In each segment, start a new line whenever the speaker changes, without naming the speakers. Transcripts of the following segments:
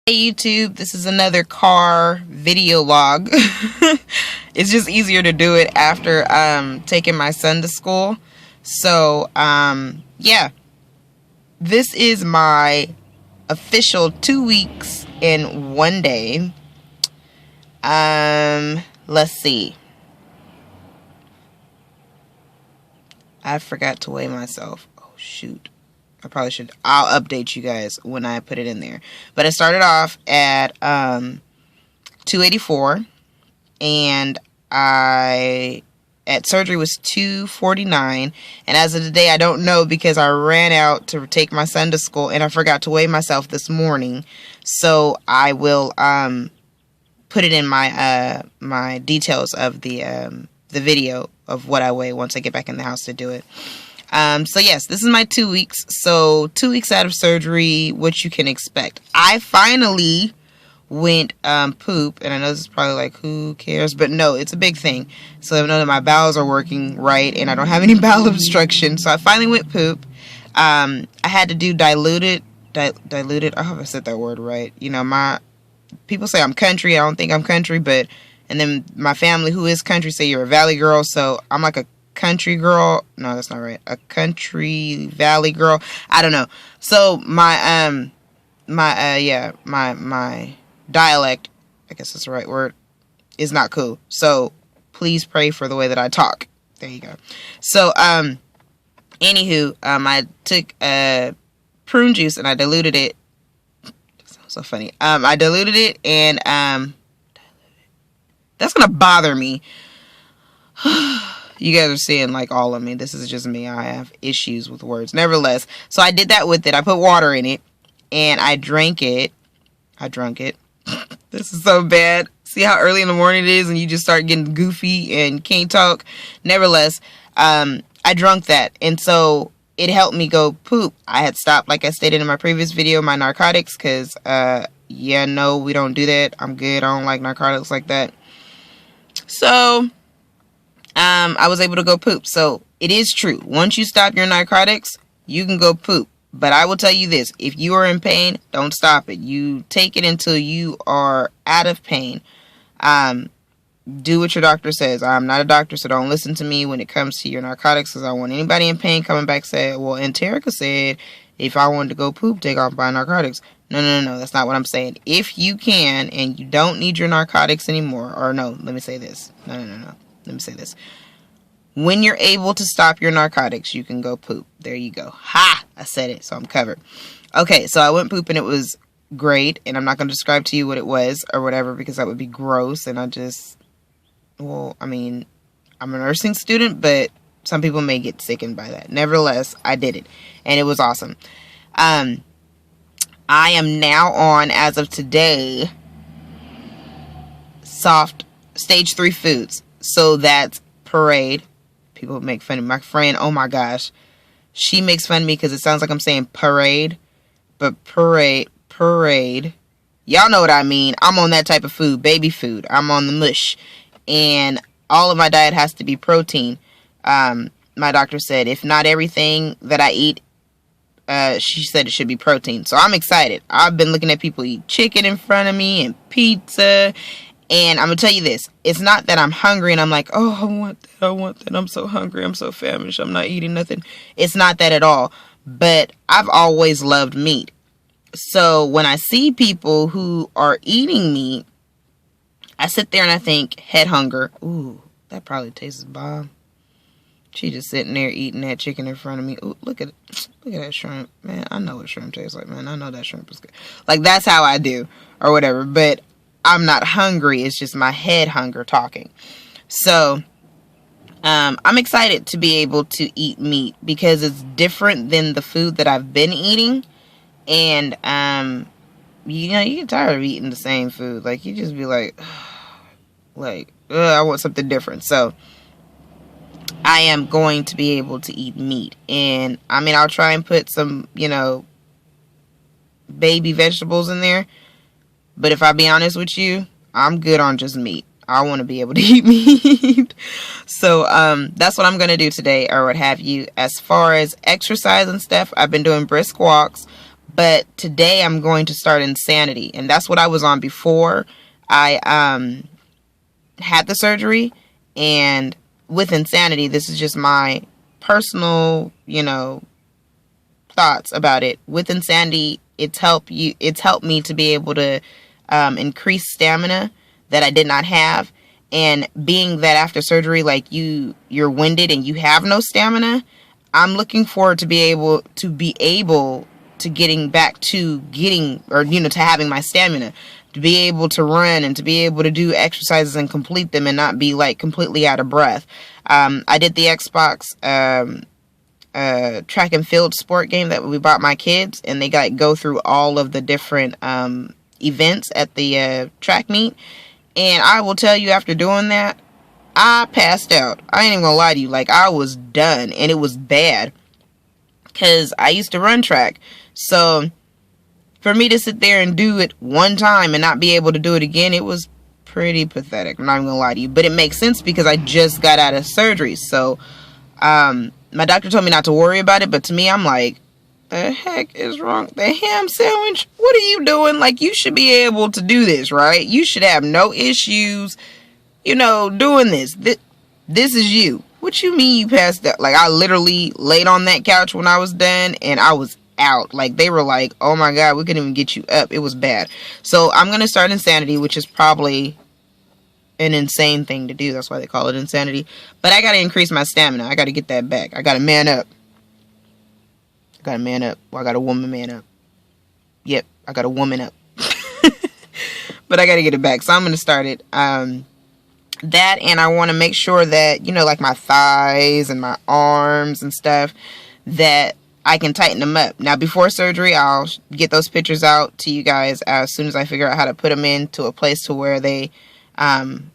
Hey YouTube, this is another car video log. It's just easier to do it after taking my son to school. So yeah, this is my official 2 weeks in 1 day. Let's see. I forgot to weigh myself. Oh shoot. I probably should. I'll update you guys when I put it in there. But I started off at 284, and at surgery was 249. And as of today, I don't know because I ran out to take my son to school and I forgot to weigh myself this morning. So I will put it in my my details of the video of what I weigh once I get back in the house to do it. So yes, this is my 2 weeks. So 2 weeks out of surgery, what you can expect. I finally went poop, and I know this is probably like, who cares? But no, it's a big thing. So I know that my bowels are working right, and I don't have any bowel obstruction. So I finally went poop. I had to do diluted. I hope I said that word right. You know, my people say I'm country. I don't think I'm country, but and then my family who is country say you're a valley girl. So I'm like a country girl. No, that's not right. A country valley girl. I don't know. So my my dialect, I guess that's the right word, is not cool. So please pray for the way that I talk. There you go. So anywho, I took prune juice and I diluted it. That sounds so funny. I diluted it and that's gonna bother me. You guys are seeing like all of me. This is just me. I have issues with words. Nevertheless, so I did that with it. I put water in it and I drank it. I drunk it. This is so bad. See how early in the morning it is and you just start getting goofy and can't talk. Nevertheless, I drunk that. And so it helped me go poop. I had stopped, like I stated in my previous video, my narcotics because, yeah, no, we don't do that. I'm good. I don't like narcotics like that. So I was able to go poop. So it is true. Once you stop your narcotics, you can go poop. But I will tell you this. If you are in pain, don't stop it. You take it until you are out of pain. Do what your doctor says. I'm not a doctor, so don't listen to me when it comes to your narcotics because I don't want anybody in pain coming back saying, well, Anterica said if I wanted to go poop, take off my narcotics. No. That's not what I'm saying. If you can and you don't need your narcotics anymore, or no, let me say this. No. Let me say this. When you're able to stop your narcotics, you can go poop. There you go. Ha! I said it, so I'm covered. Okay, so I went poop and it was great. And I'm not going to describe to you what it was or whatever because that would be gross. And well, I mean, I'm a nursing student, but some people may get sickened by that. Nevertheless, I did it. And it was awesome. I am now on, as of today, soft stage 3 foods. So that's parade. People make fun of my friend. Oh my gosh. She makes fun of me because it sounds like I'm saying parade. But parade. Y'all know what I mean. I'm on that type of food. Baby food. I'm on the mush. And all of my diet has to be protein. My doctor said if not everything that I eat, she said it should be protein. So I'm excited. I've been looking at people eat chicken in front of me and pizza. And I'm going to tell you this. It's not that I'm hungry and I'm like, oh, I want that. I'm so hungry. I'm so famished. I'm not eating nothing. It's not that at all. But I've always loved meat. So when I see people who are eating meat, I sit there and I think, head hunger. Ooh, that probably tastes bomb. She just sitting there eating that chicken in front of me. Ooh, look at that shrimp. Man, I know what shrimp tastes like, man. I know that shrimp is good. Like, that's how I do or whatever. But I'm not hungry. It's just my head hunger talking. So, I'm excited to be able to eat meat because it's different than the food that I've been eating. And, you know, you get tired of eating the same food. Like, you just be like, I want something different. So, I am going to be able to eat meat. And, I mean, I'll try and put some, you know, baby vegetables in there. But if I be honest with you, I'm good on just meat. I want to be able to eat meat. So, that's what I'm going to do today or what have you. As far as exercise and stuff, I've been doing brisk walks. But today I'm going to start Insanity, and that's what I was on before I had the surgery. And with Insanity, this is just my personal, thoughts about it. With Insanity, it's helped me to be able to increase stamina that I did not have. And being that after surgery, like you're winded and you have no stamina, I'm looking forward to be able to getting back to to having my stamina, to be able to run and to be able to do exercises and complete them and not be like completely out of breath. I did the Xbox track and field sport game that we bought my kids, and they go through all of the different events at the track meet. And I will tell you, after doing that, I passed out. I ain't even gonna lie to you. Like, I was done, and it was bad, because I used to run track. So for me to sit there and do it one time and not be able to do it again, it was pretty pathetic. I'm not even gonna lie to you. But it makes sense because I just got out of surgery. So my doctor told me not to worry about it, but to me, I'm like, the heck is wrong? The ham sandwich? What are you doing? Like, you should be able to do this, right? You should have no issues, doing this. This is you. What you mean you passed out? Like, I literally laid on that couch when I was done, and I was out. Like, they were like, oh my God, we couldn't even get you up. It was bad. So I'm going to start Insanity, which is probably an insane thing to do. That's why they call it Insanity. But I got to increase my stamina. I got to get that back. I got to man up. Well, I got a woman man up. Yep, I got a woman up. But I got to get it back. So I'm going to start it. That, and I want to make sure that, like my thighs and my arms and stuff, that I can tighten them up. Now, before surgery, I'll get those pictures out to you guys as soon as I figure out how to put them into a place to where they kind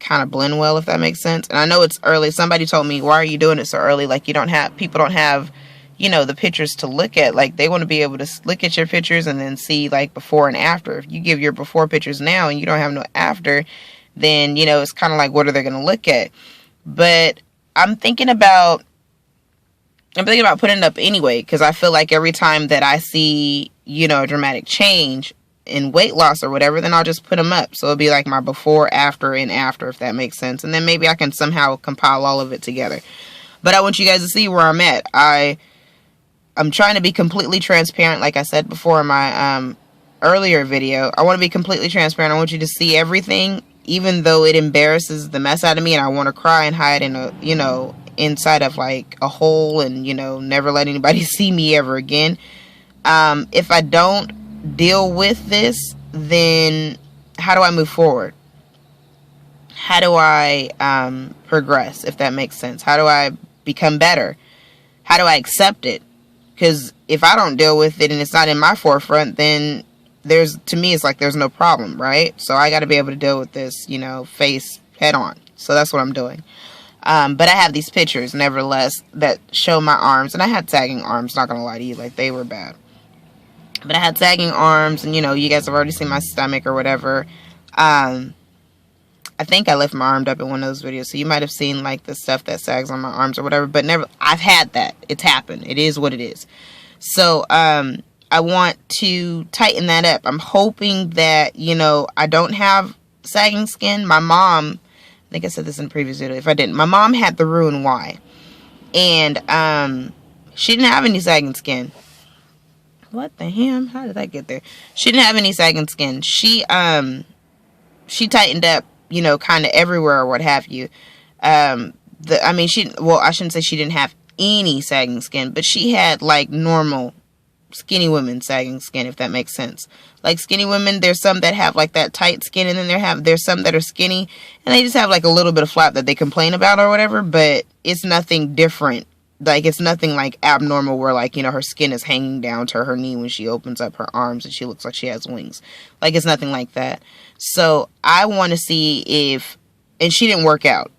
of blend well, if that makes sense. And I know it's early. Somebody told me, why are you doing it so early? Like, people don't have the pictures to look at. Like, they want to be able to look at your pictures and then see, like, before and after. If you give your before pictures now and you don't have no after, then, it's kind of like, what are they going to look at? But I'm thinking about putting it up anyway, because I feel like every time that I see, a dramatic change in weight loss or whatever, then I'll just put them up. So it'll be like my before, after, and after, if that makes sense. And then maybe I can somehow compile all of it together. But I want you guys to see where I'm at. I'm trying to be completely transparent, like I said before in my earlier video. I want to be completely transparent. I want you to see everything, even though it embarrasses the mess out of me, and I want to cry and hide in a, inside of like a hole and, never let anybody see me ever again. If I don't deal with this, then how do I move forward? How do I progress, if that makes sense? How do I become better? How do I accept it? Because if I don't deal with it and it's not in my forefront, then to me, it's like there's no problem, right? So I got to be able to deal with this, face head on. So that's what I'm doing. But I have these pictures, nevertheless, that show my arms. And I had sagging arms, not going to lie to you. Like, they were bad. But I had sagging arms, and, you guys have already seen my stomach or whatever. I think I lift my arm up in one of those videos, so you might have seen, like, the stuff that sags on my arms or whatever, but I've had that. It's happened. It is what it is. So, I want to tighten that up. I'm hoping that, I don't have sagging skin. My mom, I think I said this in the previous video, if I didn't, my mom had the Roux-en-Y, and, she didn't have any sagging skin. What the hell? How did that get there? She didn't have any sagging skin. She tightened up, kind of everywhere or what have you. I shouldn't say she didn't have any sagging skin, but she had like normal skinny women sagging skin, if that makes sense. Like, skinny women, there's some that have like that tight skin, and then there's some that are skinny and they just have like a little bit of flap that they complain about or whatever, but it's nothing different. Like, it's nothing like abnormal where, like, her skin is hanging down to her knee when she opens up her arms and she looks like she has wings. Like, it's nothing like that. So I want to see and she didn't work out.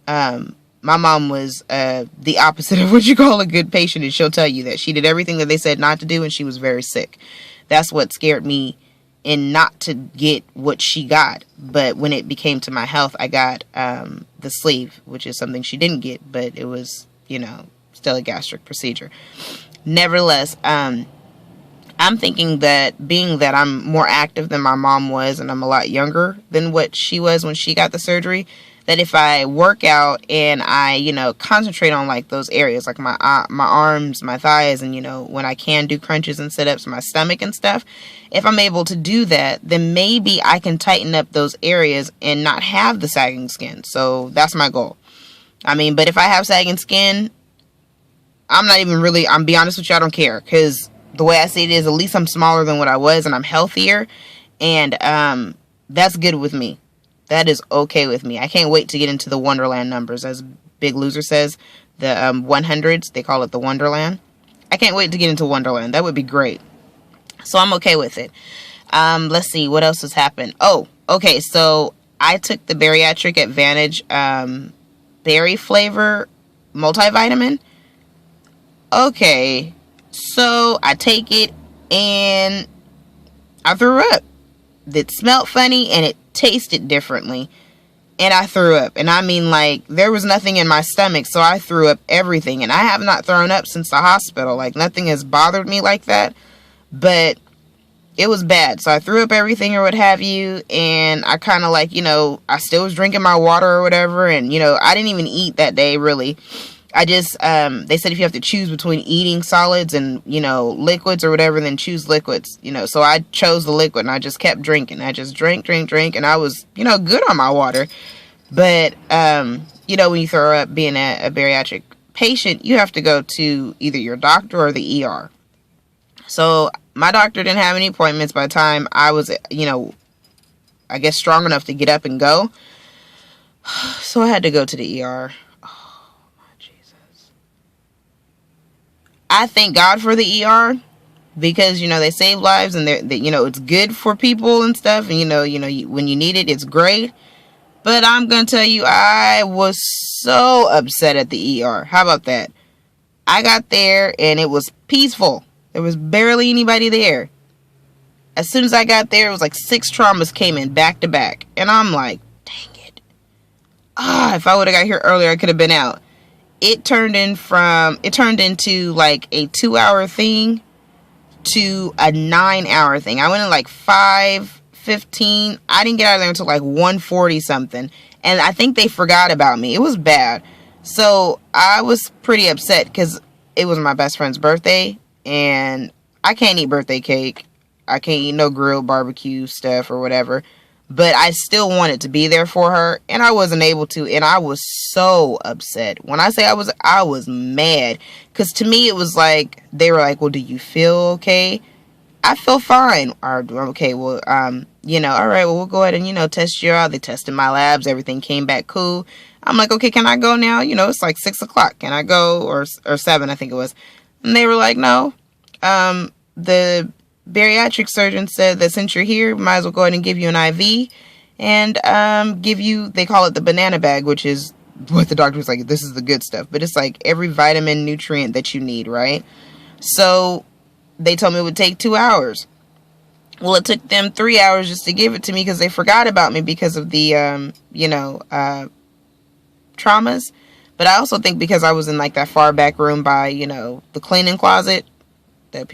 My mom was the opposite of what you call a good patient, and she'll tell you that she did everything that they said not to do, and she was very sick. That's what scared me, and not to get what she got. But when it became to my health, I got the sleeve, which is something she didn't get, but it was, still a gastric procedure. Nevertheless, I'm thinking that being that I'm more active than my mom was and I'm a lot younger than what she was when she got the surgery, that if I work out and I, concentrate on like those areas, like my arms, my thighs, and, when I can do crunches and sit-ups, my stomach and stuff, if I'm able to do that, then maybe I can tighten up those areas and not have the sagging skin. So that's my goal. But if I have sagging skin, I'm be honest with you, I don't care, because the way I see it is, at least I'm smaller than what I was and I'm healthier, and that's good with me. That is okay with me. I can't wait to get into the Wonderland numbers, as Big Loser says, the 100s, they call it the Wonderland. I can't wait to get into Wonderland. That would be great. So I'm okay with it. Let's see, what else has happened? Oh, okay, so I took the Bariatric Advantage berry flavor multivitamin. Okay, so I take it and I threw up. It smelled funny and it tasted differently. And I threw up. And there was nothing in my stomach, so I threw up everything. And I have not thrown up since the hospital. Nothing has bothered me like that. But it was bad. So I threw up everything or what have you. And I kind of I still was drinking my water or whatever. And, I didn't even eat that day, really. I just, they said if you have to choose between eating solids and, liquids or whatever, then choose liquids, So I chose the liquid and I just kept drinking. I just drank. And I was, good on my water. But, when you throw up being a bariatric patient, you have to go to either your doctor or the ER. So my doctor didn't have any appointments by the time I was, I guess strong enough to get up and go. So I had to go to the ER. I thank God for the ER because, they save lives and it's good for people and stuff. And, when you need it, it's great. But I'm going to tell you, I was so upset at the ER. How about that? I got there and it was peaceful. There was barely anybody there. As soon as I got there, it was like 6 traumas came in back to back. And I'm like, dang it. If I would have got here earlier, I could have been out. It turned into like a 2-hour thing to a 9-hour thing. I went in like 5:15. I didn't get out of there until like 1:40 something. And I think they forgot about me. It was bad. So I was pretty upset because it was my best friend's birthday. And I can't eat birthday cake. I can't eat no grilled barbecue stuff or whatever. But I still wanted to be there for her, and I wasn't able to, and I was so upset. When I say I was mad, because to me it was like, they were like, well, do you feel okay? I feel fine. Okay, well, all right, well, we'll go ahead and, test you out. They tested my labs, everything came back cool. I'm like, okay, can I go now? It's like 6 o'clock. Can I go? Or 7, I think it was. And they were like, no. The bariatric surgeon said that since you're here, we might as well go ahead and give you an IV and give you, they call it the banana bag, which is what the doctor was like, this is the good stuff. But it's like every vitamin, nutrient that you need, right? So they told me it would take 2 hours. Well, it took them 3 hours just to give it to me because they forgot about me because of the, traumas. But I also think because I was in like that far back room by, the cleaning closet,